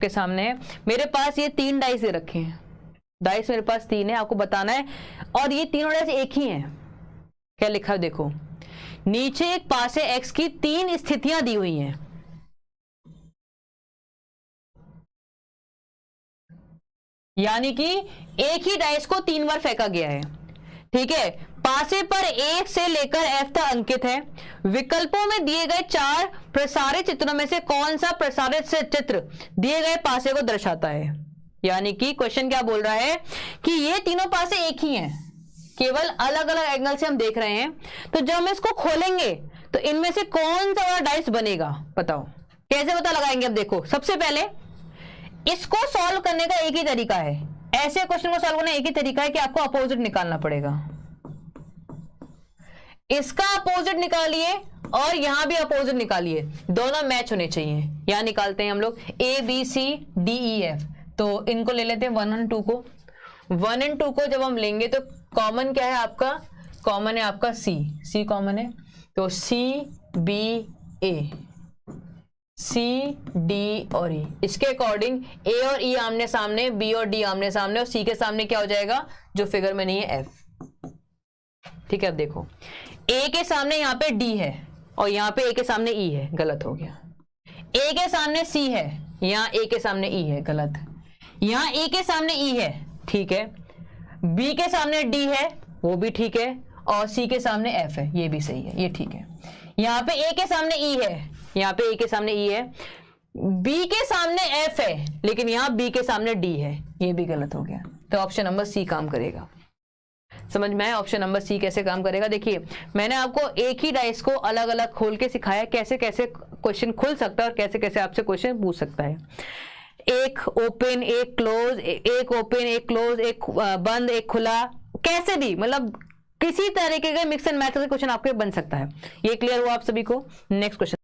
के सामने है, मेरे पास ये 3 डाइस दे रखे हैं, डाइस मेरे पास 3 है, आपको बताना है, और ये तीनों डाइस एक ही हैं। क्या लिखा है देखो, नीचे एक पासे x की 3 स्थितियां दी हुई हैं, यानी कि एक ही डाइस को 3 बार फेंका गया है, ठीक है। पासे पर 1 से लेकर f तक अंकित है। विकल्पों में दिए गए 4 प्रसारित चित्रों में से कौन सा प्रसारित चित्र दिए गए पासे को दर्शाता है। यानी कि क्वेश्चन क्या बोल रहा है कि ये तीनों पासे एक ही हैं, केवल अलग अलग एंगल से हम देख रहे हैं। तो जब हम इसको खोलेंगे तो इनमें से कौन सा वाला डाइस बनेगा, बताओ कैसे पता लगाएंगे। अब देखो, सबसे पहले इसको सॉल्व करने का एक ही तरीका है, ऐसे क्वेश्चन को सॉल्व करने का एक ही तरीका है कि आपको अपोजिट निकालना पड़ेगा। इसका अपोजिट निकालिए और यहां भी अपोजिट निकालिए, दोनों मैच होने चाहिए। यहां निकालते हैं हम लोग A B C D E F, तो इनको ले लेते हैं 1 और 2 को। 1 और 2 को जब हम लेंगे तो कॉमन क्या है आपका, कॉमन है आपका सी, सी कॉमन है, तो सी बी ए, सी डी और ई। इसके अकॉर्डिंग ए और ई आमने सामने, बी और डी आमने सामने, और सी के सामने क्या हो जाएगा जो फिगर में नहीं है, एफ। ठीक है, अब देखो ए के सामने यहां पे डी है और यहां पे ए के सामने ई है, गलत हो गया। ए के सामने सी है, यहां ए के सामने ई है, गलत। यहां ए के सामने ई है, ठीक है। बी के सामने डी है, वो भी ठीक है, और सी के सामने एफ है, ये भी सही है, ये ठीक है। यहां पे ए के सामने ई है, यहां पे ए के सामने ई है, बी के सामने एफ है, लेकिन यहां बी के सामने डी है, ये भी गलत हो गया। तो ऑप्शन नंबर सी काम करेगा। समझ में आया ऑप्शन नंबर सी कैसे काम करेगा। देखिए, मैंने आपको एक ही डाइस को अलग अलग खोल के सिखाया कैसे कैसे क्वेश्चन खुल सकता है और कैसे कैसे आपसे क्वेश्चन पूछ सकता है। एक ओपन, एक क्लोज, एक ओपन, एक क्लोज, एक बंद, एक खुला, कैसे भी, मतलब किसी तरीके के मिक्स एंड मैच से क्वेश्चन आपके बन सकता है। ये क्लियर हुआ आप सभी को। Next question.